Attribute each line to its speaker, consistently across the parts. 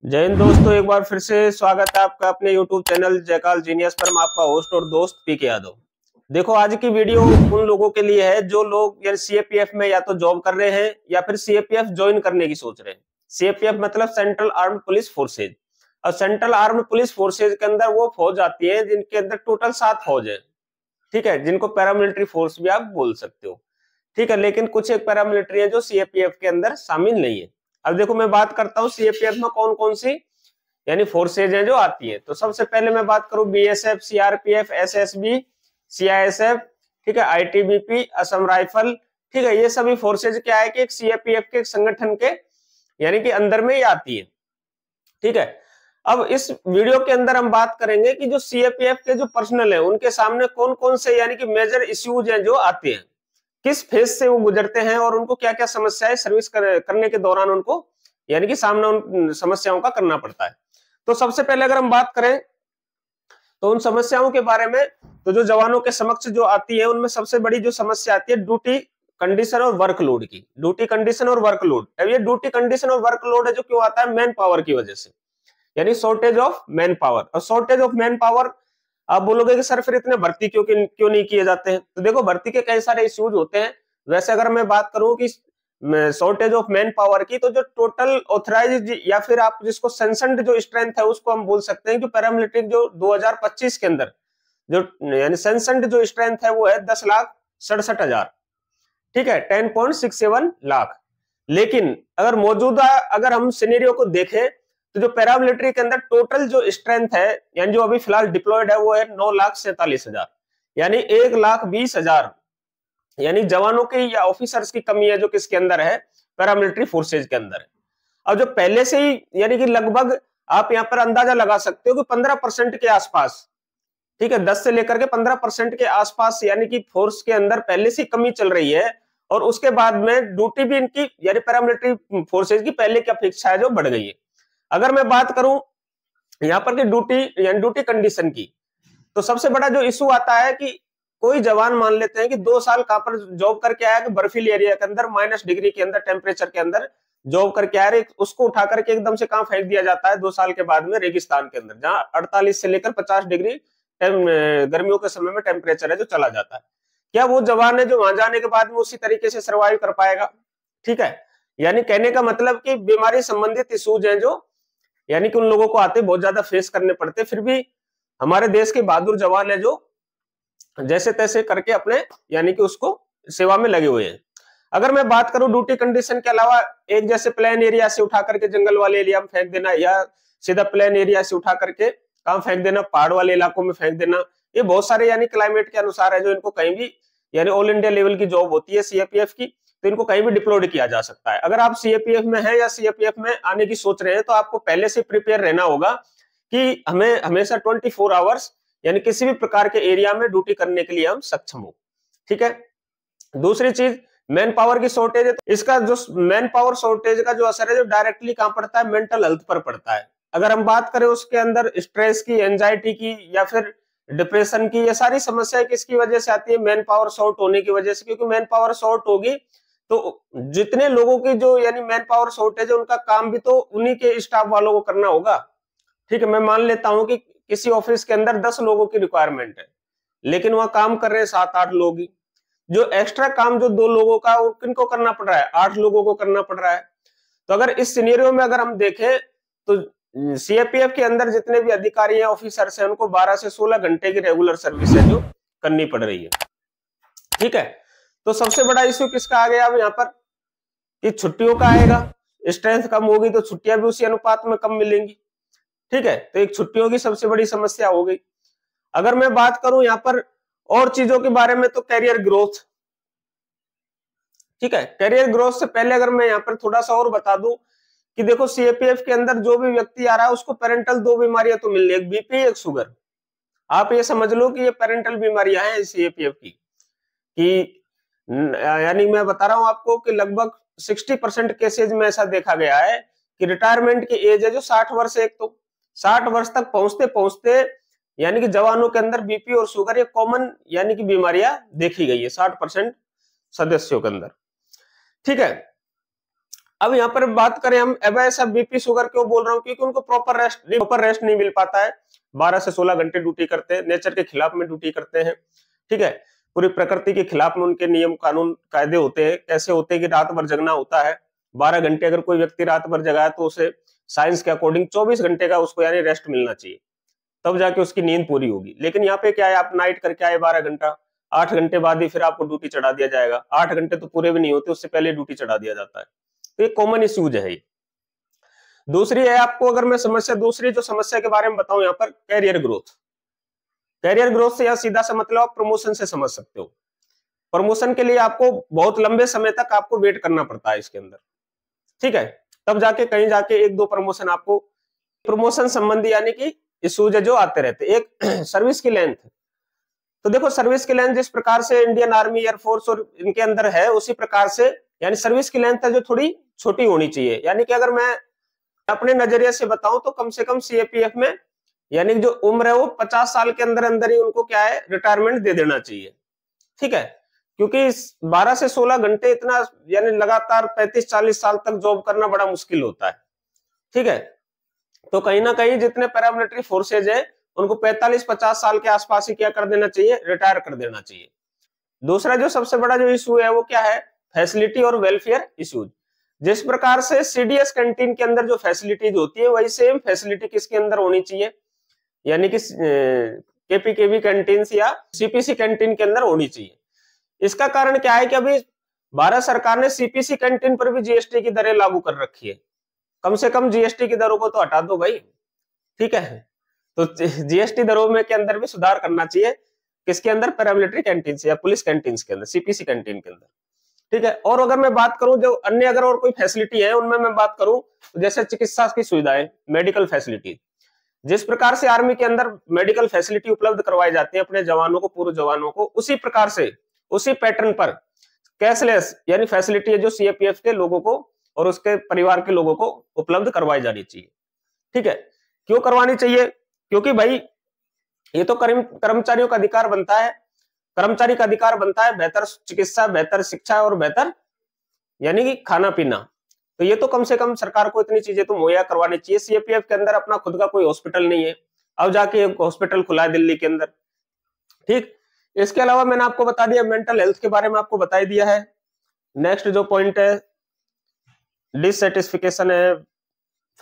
Speaker 1: जय हिंद दोस्तों, एक बार फिर से स्वागत है आपका अपने YouTube चैनल जयकाल जीनियस पर। मैं आपका होस्ट और दोस्त पीके यादव। देखो, आज की वीडियो उन लोगों के लिए है जो लोग यार सीएपीएफ में या तो जॉब कर रहे हैं या फिर सीएपीएफ ज्वाइन करने की सोच रहे हैं। सीएपीएफ मतलब सेंट्रल आर्म्ड पुलिस फोर्सेज। और सेंट्रल आर्म्ड पुलिस फोर्सेज के अंदर वो फौज आती है जिनके अंदर टोटल 7 फौज है। ठीक है, जिनको पैरामिलिट्री फोर्स भी आप बोल सकते हो। ठीक है, लेकिन कुछ एक पैरामिलिट्री है जो सीएपीएफ के अंदर शामिल नहीं है। अब देखो, मैं बात करता हूँ सीएपीएफ में कौन कौन सी यानी फोर्सेज हैं जो आती है। तो सबसे पहले मैं बात करूं बीएसएफ, सीआरपीएफ, एसएसबी, सीआईएसएफ, ठीक है, आईटीबीपी, असम राइफल। ठीक है, ये सभी फोर्सेज क्या है कि एक सीएपीएफ के संगठन के यानी कि अंदर में ही आती है। ठीक है, अब इस वीडियो के अंदर हम बात करेंगे कि जो सीएपीएफ के जो पर्सनल है उनके सामने कौन कौन से यानी कि मेजर इश्यूज हैं जो आते हैं, किस फेज से वो गुजरते हैं और उनको क्या क्या समस्याएं सर्विस करने के दौरान उनको यानी कि सामना उन समस्याओं का करना पड़ता है। तो सबसे पहले अगर हम बात करें तो उन समस्याओं के बारे में, तो जो जवानों के समक्ष जो आती है उनमें सबसे बड़ी जो समस्या आती है ड्यूटी कंडीशन और वर्कलोड की। ड्यूटी कंडीशन और वर्कलोड, अब ये ड्यूटी कंडीशन और वर्कलोड है जो क्यों आता है, मैन पावर की वजह से, यानी शॉर्टेज ऑफ मैन पावर। और शॉर्टेज ऑफ मैन पावर, आप बोलोगे कि सर फिर इतने भर्ती क्यों नहीं किए जाते हैं। तो देखो, भर्ती के कई सारे इश्यूज होते हैं। वैसे अगर मैं बात करूं कि शॉर्टेज ऑफ मैन पावर की, तो जो टोटल ऑथराइज्ड या फिर आप जिसको सेंशन्ड जो स्ट्रेंथ है उसको हम बोल सकते हैं कि पैरामिलिट्री जो 2025 के अंदर जो यानी सेंशन्ड जो स्ट्रेंथ है वो है 10,67,000। ठीक है, 10.67 लाख। लेकिन अगर हम सिनेरियो को देखें तो जो पैरामिलिट्री के अंदर टोटल जो स्ट्रेंथ है यानी जो अभी फिलहाल डिप्लॉयड है वो है 9,47,000, यानी 1,20,000 यानी जवानों की या ऑफिसर्स की कमी है जो किसके अंदर है, पैरामिलिट्री फोर्सेज के अंदर है। अब जो पहले से ही यानी कि लगभग आप यहाँ पर अंदाजा लगा सकते हो कि 15% के आसपास, ठीक है, 10 से लेकर के 15% के आसपास यानी कि फोर्स के अंदर पहले से कमी चल रही है। और उसके बाद में ड्यूटी भी इनकी यानी पैरामिलिट्री फोर्सेज की पहले की अपेक्षा है जो बढ़ गई है। अगर मैं बात करूं यहाँ पर की ड्यूटी यानी ड्यूटी कंडीशन की, तो सबसे बड़ा जो इशू आता है कि कोई जवान मान लेते हैं कि 2 साल कहां पर जॉब करके आया कि बर्फीली एरिया के अंदर -डिग्री के अंदर टेम्परेचर के अंदर जॉब करके आया, उसको उठा करके एकदम से कहां फेंक दिया जाता है 2 साल के बाद में, रेगिस्तान के अंदर, जहां 48 से लेकर 50 डिग्री गर्मियों के समय में टेम्परेचर है जो चला जाता है। क्या वो जवान है जो वहां जाने के बाद में उसी तरीके से सर्वाइव कर पाएगा? ठीक है, यानी कहने का मतलब कि बीमारी संबंधित इश्यूज हैं जो यानी कि उन लोगों को आते बहुत ज्यादा फेस करने पड़ते, फिर भी हमारे देश के बहादुर जवान है जो जैसे तैसे करके अपने यानी कि उसको सेवा में लगे हुए हैं। अगर मैं बात करूं ड्यूटी कंडीशन के अलावा, एक जैसे प्लेन एरिया से उठा करके जंगल वाले एरिया में फेंक देना, या सीधा प्लेन एरिया से उठा करके कहां फेंक देना, पहाड़ वाले इलाकों में फेंक देना, ये बहुत सारे यानी क्लाइमेट के अनुसार है जो इनको कहीं भी यानी ऑल इंडिया लेवल की जॉब होती है सीएपीएफ की, तो इनको कहीं भी डिप्लॉयड किया जा सकता है। अगर आप सीएपीएफ में हैं या सीएपीएफ में आने की सोच रहे हैं तो आपको पहले से प्रिपेयर रहना होगा कि हमें हमेशा 24 आवर्स यानी किसी भी प्रकार के एरिया में ड्यूटी करने के लिए हम सक्षम हो। ठीक है, दूसरी चीज मैन पावर की शॉर्टेज है। तो इसका जो मैन पावर शॉर्टेज का जो असर है जो डायरेक्टली कहां पड़ता है, मेंटल हेल्थ पर पड़ता है। अगर हम बात करें उसके अंदर स्ट्रेस की, एंजाइटी की या फिर डिप्रेशन की, ये सारी समस्याएं किसकी वजह से आती है, मैन पावर शॉर्ट होने की वजह से। क्योंकि मैन पावर शॉर्ट होगी तो जितने लोगों की जो यानी मैन पावर शॉर्टेज है उनका काम भी तो उन्हीं के स्टाफ वालों को करना होगा। ठीक है, मैं मान लेता हूं कि किसी ऑफिस के अंदर 10 लोगों की रिक्वायरमेंट है, लेकिन वहां काम कर रहे हैं 7-8 लोग ही। जो एक्स्ट्रा काम जो 2 लोगों का वो किनको करना पड़ रहा है, 8 लोगों को करना पड़ रहा है। तो अगर इस सिनेरियो में अगर हम देखें तो सीएपीएफ के अंदर जितने भी अधिकारी हैं, ऑफिसर्स हैं, उनको 12 से 16 घंटे की रेगुलर सर्विस है जो करनी पड़ रही है। ठीक है, तो सबसे बड़ा इश्यू किसका आ गया अब यहाँ पर कि छुट्टियों का आएगा। स्ट्रेंथ कम होगी तो छुट्टियां भी उसी अनुपात में कम मिलेंगी। ठीक है, तो एक छुट्टियों की सबसे बड़ी समस्या हो गई। अगर मैं बात करूं यहाँ पर और चीजों के बारे में, तो कैरियर ग्रोथ। ठीक है, कैरियर ग्रोथ से पहले अगर मैं यहाँ पर थोड़ा सा और बता दूं कि देखो सीएपीएफ के अंदर जो भी व्यक्ति आ रहा है उसको पेरेंटल 2 बीमारियां तो मिल रही है, एक बीपी एक शुगर। आप ये समझ लो कि ये पेरेंटल बीमारियां हैं सीएपीएफ की, कि यानी मैं बता रहा हूं आपको कि लगभग 60% केसेज में ऐसा देखा गया है कि रिटायरमेंट की एज है जो 60 वर्ष, एक तो 60 वर्ष तक पहुंचते पहुंचते यानी कि जवानों के अंदर बीपी और शुगर ये कॉमन यानी कि बीमारियां देखी गई है 60% सदस्यों के अंदर। ठीक है, अब यहाँ पर बात करें हम, अब ऐसा बीपी शुगर क्यों बोल रहा हूँ, क्योंकि उनको प्रॉपर रेस्ट नहीं मिल पाता है। 12 से 16 घंटे ड्यूटी करते हैं, नेचर के खिलाफ में ड्यूटी करते हैं, ठीक है। पूरी प्रकृति के खिलाफ में उनके नियम कानून कायदे होते हैं, कैसे होते हैं कि रात भर जगना होता है। 12 घंटे अगर कोई व्यक्ति रात भर जगा है तो उसे साइंस के अकॉर्डिंग 24 घंटे का उसको यानी रेस्ट मिलना चाहिए, तब जाके उसकी नींद पूरी होगी। लेकिन यहाँ पे क्या है, आप नाइट करके आए 12 घंटा, 8 घंटे बाद ही फिर आपको ड्यूटी चढ़ा दिया जाएगा। 8 घंटे तो पूरे भी नहीं होते, उससे पहले ड्यूटी चढ़ा दिया जाता है। तो ये कॉमन इश्यूज है। दूसरी है, आपको अगर मैं दूसरी जो समस्या के बारे में बताऊं यहाँ पर, कैरियर ग्रोथ। कैरियर ग्रोथ से यहाँ सीधा सा मतलब आप प्रमोशन से समझ सकते हो। प्रमोशन के लिए आपको बहुत लंबे समय तक आपको वेट करना पड़ता है इसके अंदर, ठीक है। तब जाके कहीं जाके 1-2 प्रमोशन आपको, प्रमोशन संबंधी यानी कि इश्यूज है जो आते रहते। एक सर्विस की लेंथ, तो देखो सर्विस की लेंथ जिस प्रकार से इंडियन आर्मी, एयरफोर्स और इनके अंदर है, उसी प्रकार से यानी सर्विस की लेंथ है जो थोड़ी छोटी होनी चाहिए। यानी कि अगर मैं अपने नजरिए से बताऊं तो कम से कम सीएपीएफ में यानी जो उम्र है वो 50 साल के अंदर अंदर ही उनको क्या है, रिटायरमेंट दे देना चाहिए, ठीक है। क्योंकि 12 से 16 घंटे इतना यानी लगातार 35-40 साल तक जॉब करना बड़ा मुश्किल होता है, ठीक है। तो कहीं ना कहीं जितने पैरामिलिट्री फोर्सेज है उनको 45-50 साल के आसपास ही क्या कर देना चाहिए, रिटायर कर देना चाहिए। दूसरा जो सबसे बड़ा जो इशू है वो क्या है, फैसिलिटी और वेलफेयर इश्यूज। जिस प्रकार से सीडीएस कैंटीन के अंदर जो फैसिलिटीज होती है वही सेम फैसिलिटी किसके अंदर होनी चाहिए, यानी कि केपीकेवी कैंटीन या सीपीसी कैंटीन के अंदर होनी चाहिए। इसका कारण क्या है कि अभी भारत सरकार ने सीपीसी कैंटीन पर भी जीएसटी की दरें लागू कर रखी है। कम से कम जीएसटी की दरों को तो हटा दो भाई, ठीक है। तो जीएसटी दरों में के अंदर भी सुधार करना चाहिए, किसके अंदर, पैरामिलिट्री कैंटीन या पुलिस कैंटीन के अंदर, सीपीसी कैंटीन के अंदर, ठीक है। और अगर मैं बात करूं जो अन्य अगर और कोई फैसिलिटी है उनमें मैं बात करूं तो जैसे चिकित्सा की सुविधाएं, मेडिकल फैसिलिटी, जिस प्रकार से आर्मी के अंदर मेडिकल फैसिलिटी उपलब्ध करवाई जाती है अपने जवानों को, पूर्व जवानों को, उसी प्रकार से उसी पैटर्न पर कैशलेस यानी फैसिलिटी है जो सीएपीएफ के लोगों को और उसके परिवार के लोगों को उपलब्ध करवाई जानी चाहिए, ठीक है। क्यों करवानी चाहिए, क्योंकि भाई ये तो कर्मचारियों का अधिकार बनता है, कर्मचारी का अधिकार बनता है बेहतर चिकित्सा, बेहतर शिक्षा और बेहतर यानी कि खाना पीना। तो ये तो कम से कम सरकार को इतनी चीजें तो मुहैया करवानी चाहिए। सीएपीएफ के अंदर अपना खुद का कोई हॉस्पिटल नहीं है, अब जाके एक हॉस्पिटल खुला है दिल्ली के अंदर, ठीक। इसके अलावा मैंने आपको बता दिया, मेंटल हेल्थ के बारे में आपको बता ही दिया है। नेक्स्ट जो पॉइंट है डिससेटिस्फिकेशन है,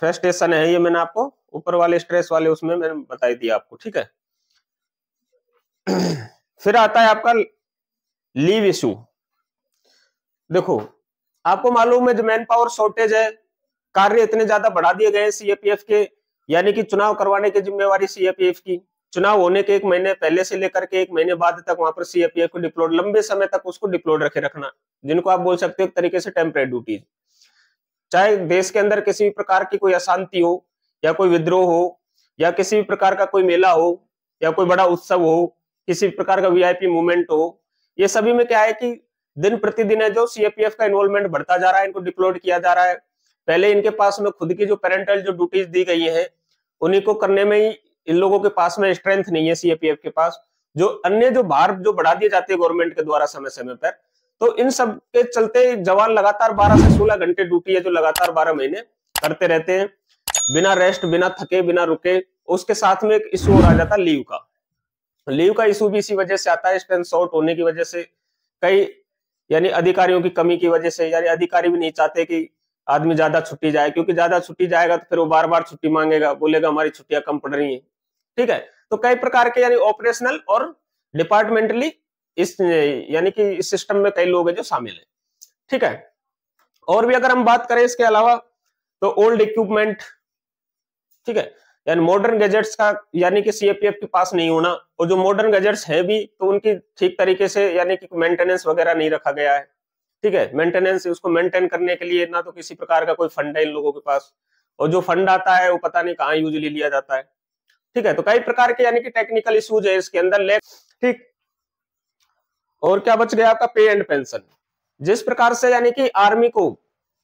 Speaker 1: फ्रस्ट्रेशन है, ये मैंने आपको ऊपर वाले स्ट्रेस वाले उसमें मैंने बता ही दिया आपको, ठीक है। फिर आता है आपका लीव इशू। देखो आपको मालूम है जो मैन पावर शॉर्टेज है, कार्य इतने ज्यादा बढ़ा दिए गए सीएपीएफ के, यानी कि चुनाव करवाने की जिम्मेवारी सीएपीएफ की, चुनाव होने के 1 महीने पहले से लेकर के 1 महीने बाद तक वहां पर सीएपीएफ को डिप्लॉयड, लंबे समय तक उसको डिप्लॉयड रखे रखना, जिनको आप बोल सकते हो एक तरीके से टेम्परेरी ड्यूटीज। चाहे देश के अंदर किसी भी प्रकार की कोई अशांति हो या कोई विद्रोह हो या किसी भी प्रकार का कोई मेला हो या कोई बड़ा उत्सव हो, किसी प्रकार का वीआईपी मूवमेंट हो, ये सभी में क्या है कि दिन प्रतिदिन है जो सीएपीएफ का इन्वॉल्वमेंट बढ़ता जा रहा है, इनको डिप्लॉयड किया जा रहा है। पहले इनके पास में खुद की जो पेरेंटल जो ड्यूटीज दी गई है उन्हीं को करने में ही इन लोगों के पास में स्ट्रेंथ नहीं है सीएपीएफ के पास, जो अन्य जो भार जो बढ़ा दिए जाते हैं गवर्नमेंट के द्वारा समय समय पर, तो इन सब के चलते जवान लगातार 12 से 16 घंटे ड्यूटी है जो लगातार 12 महीने करते रहते हैं, बिना रेस्ट, बिना थके, बिना रुके। उसके साथ में एक इशू और आ जाता है लीव का। लीव का इशू भी इसी वजह से आता है, स्ट्रेंथ शॉर्ट होने की वजह से, कई यानी अधिकारियों की कमी की वजह से, यानी अधिकारी भी नहीं चाहते कि आदमी ज्यादा छुट्टी जाए, क्योंकि ज्यादा छुट्टी जाएगा तो फिर वो बार बार छुट्टी मांगेगा, बोलेगा हमारी छुट्टियां कम पड़ रही हैं, ठीक है। तो कई प्रकार के यानी ऑपरेशनल और डिपार्टमेंटली इस यानी कि इस सिस्टम में कई लोग हैं जो शामिल है, ठीक है। और भी अगर हम बात करें इसके अलावा तो ओल्ड इक्विपमेंट, ठीक है, यानी मॉडर्न गैजेट्स का यानी कि सीएपीएफ के पास नहीं होना, और जो मॉडर्न गैजेट्स है भी तो उनकी ठीक तरीके से यानी कि मेंटेनेंस वगैरह नहीं रखा गया है, ठीक है। मेंटेनेंस, उसको मेंटेन करने के लिए ना तो किसी प्रकार का कोई फंड है इन लोगों के पास, और जो फंड आता है वो पता नहीं कहाँ यूजुअली लिया जाता है, ठीक है। तो कई प्रकार के यानी कि टेक्निकल इश्यूज है इसके अंदर, ठीक। और क्या बच गया आपका, पे एंड पेंशन। जिस प्रकार से यानी कि आर्मी को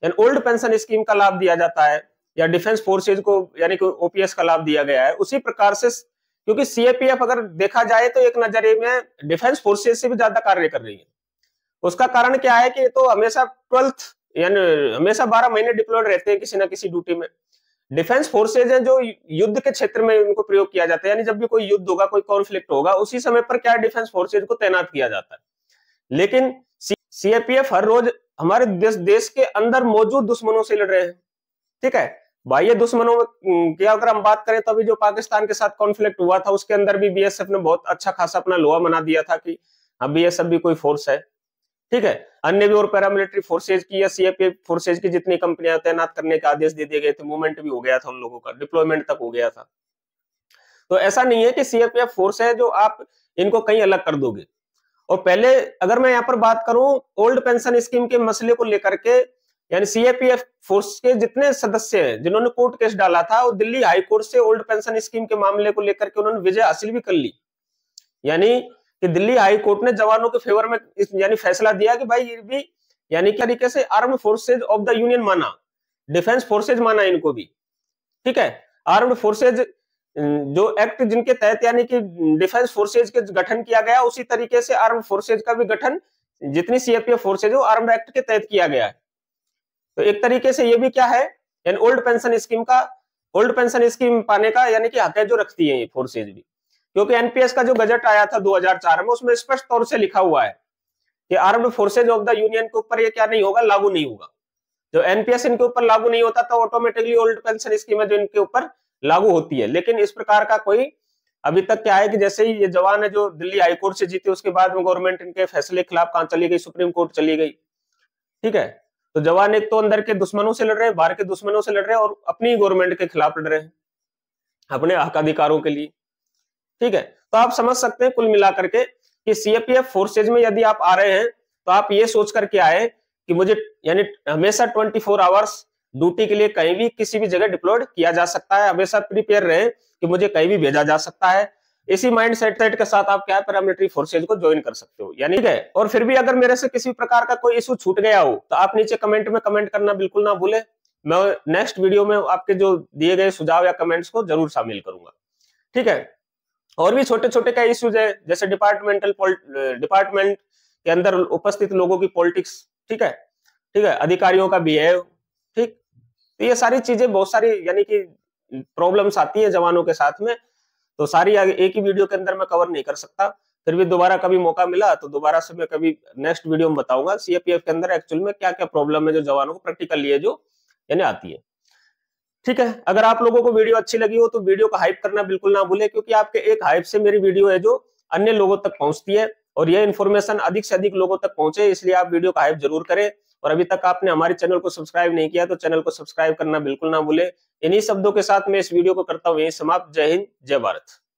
Speaker 1: ओल्ड पेंशन स्कीम का लाभ दिया जाता है या डिफेंस फोर्सेज को यानी कि ओपीएस का लाभ दिया गया है, उसी प्रकार से क्योंकि सीएपीएफ अगर देखा जाए तो एक नजरिए में डिफेंस फोर्सेज से भी ज्यादा कार्य कर रही है। उसका कारण क्या है कि तो हमेशा 12th यानी हमेशा 12 महीने डिप्लॉयड रहते हैं किसी ना किसी ड्यूटी में। डिफेंस फोर्सेज है जो युद्ध के क्षेत्र में उनको प्रयोग किया जाता है, यानी जब भी कोई युद्ध होगा, कोई कॉन्फ्लिक्ट होगा, उसी समय पर क्या डिफेंस फोर्सेज को तैनात किया जाता है। लेकिन सीआरपीएफ हर रोज हमारे देश के अंदर मौजूद दुश्मनों से लड़ रहे हैं। ठीक है, बाह्य दुश्मनों में क्या अगर हम बात करें तो अभी जो पाकिस्तान के साथ कॉन्फ्लिक्ट हुआ था उसके अंदर भी बीएसएफ ने बहुत अच्छा खासा अपना लोहा बना दिया था कि हाँ बीएसएफ भी कोई फोर्स है। ठीक है, अन्य भी और पैरामिलिट्री फोर्सेज की या सीआरपीएफ फोर्सेज की जितनी कंपनियां तैनात करने के आदेश दे दिए गए थे, मूवमेंट भी हो गया था उन लोगों का, डिप्लॉयमेंट तक हो गया था। तो ऐसा नहीं है कि सीआरपीएफ फोर्स है जो आप इनको कहीं अलग कर दोगे। और पहले अगर मैं यहाँ पर बात करूं ओल्ड पेंशन स्कीम के मसले को लेकर के, यानी सीआरपीएफ फोर्स के जितने सदस्य हैं जिन्होंने कोर्ट केस डाला था और दिल्ली हाई कोर्ट से ओल्ड पेंशन स्कीम के मामले को लेकर के उन्होंने विजय हासिल भी कर ली। यानी कि दिल्ली हाई कोर्ट ने जवानों के फेवर में यानी फैसला दिया कि भाई ये भी यानी कि तरीके से armed forces of the union माना, डिफेंस फोर्सेज माना इनको भी। ठीक है, आर्म्ड फोर्सेज जो एक्ट जिनके तहत यानी कि डिफेंस फोर्सेज के गठन किया गया, उसी तरीके से आर्म्ड फोर्सेज का भी गठन जितनी सीआरपीएफ फोर्सेज हो आर्म्ड एक्ट के तहत किया गया है। तो एक तरीके से ये भी क्या है, यानी ओल्ड पेंशन स्कीम पाने का यानी कि हक है जो रखती है ये फोर्सेज भी। क्योंकि एनपीएस का जो गजट आया था 2004 में, उसमें स्पष्ट तौर से लिखा हुआ है कि armed forces of the union के ऊपर ये क्या नहीं होगा, लागू नहीं होगा। जो एनपीएस इनके ऊपर लागू नहीं होता तो ऑटोमेटिकली ओल्ड पेंशन स्कीम है जो इनके ऊपर लागू होती है। लेकिन इस प्रकार का कोई अभी तक क्या है कि जैसे ही ये जवान है जो दिल्ली हाई कोर्ट से जीते उसके बाद में गवर्नमेंट इनके फैसले के खिलाफ कहां चली गई, सुप्रीम कोर्ट चली गई। ठीक है, तो जवान एक तो अंदर के दुश्मनों से लड़ रहे हैं, बाहर के दुश्मनों से लड़ रहे हैं और अपनी गवर्नमेंट के खिलाफ लड़ रहे हैं अपने हक अधिकारों के लिए। ठीक है, तो आप समझ सकते हैं कुल मिलाकर के कि सीआरपीएफ फोर्सेज में यदि आप आ रहे हैं तो आप ये सोच करके आए कि मुझे यानी हमेशा 24 आवर्स ड्यूटी के लिए कहीं भी किसी भी जगह डिप्लॉयड किया जा सकता है, हमेशा प्रिपेयर रहे कि मुझे कहीं भी भेजा जा सकता है। इसी माइंड सेट के साथ आप क्या है पैरामिलिट्री फोर्सेज को ज्वाइन कर सकते हो यानी। ठीक है, और फिर भी अगर मेरे से किसी प्रकार का कोई इशू छूट गया हो तो आप नीचे कमेंट में कमेंट करना बिल्कुल ना भूले। मैं नेक्स्ट वीडियो में आपके जो दिए गए सुझाव या कमेंट्स को जरूर शामिल करूंगा। ठीक है, और भी छोटे छोटे क्या इश्यूज है जैसे डिपार्टमेंट के अंदर उपस्थित लोगों की पॉलिटिक्स। ठीक है, अधिकारियों का बिहेव। ठीक, तो ये सारी चीजें बहुत सारी यानी कि प्रॉब्लम्स आती है जवानों के साथ में, तो सारी एक ही वीडियो के अंदर मैं कवर नहीं कर सकता। फिर भी दोबारा कभी मौका मिला तो दोबारा से मैं कभी नेक्स्ट वीडियो में बताऊंगा सीआरपीएफ के अंदर एक्चुअल में क्या क्या प्रॉब्लम है जो जवानों को प्रैक्टिकली है जो यानी आती है। ठीक है, अगर आप लोगों को वीडियो अच्छी लगी हो तो वीडियो को हाइप करना बिल्कुल ना भूले, क्योंकि आपके एक हाइप से मेरी वीडियो है जो अन्य लोगों तक पहुंचती है और यह इन्फॉर्मेशन अधिक से अधिक लोगों तक पहुंचे, इसलिए आप वीडियो का हाइप जरूर करें। और अभी तक आपने हमारे चैनल को सब्सक्राइब नहीं किया तो चैनल को सब्सक्राइब करना बिल्कुल ना भूले। इन्हीं शब्दों के साथ मैं इस वीडियो को करता हूं यहीं समाप्त। जय हिंद, जय भारत।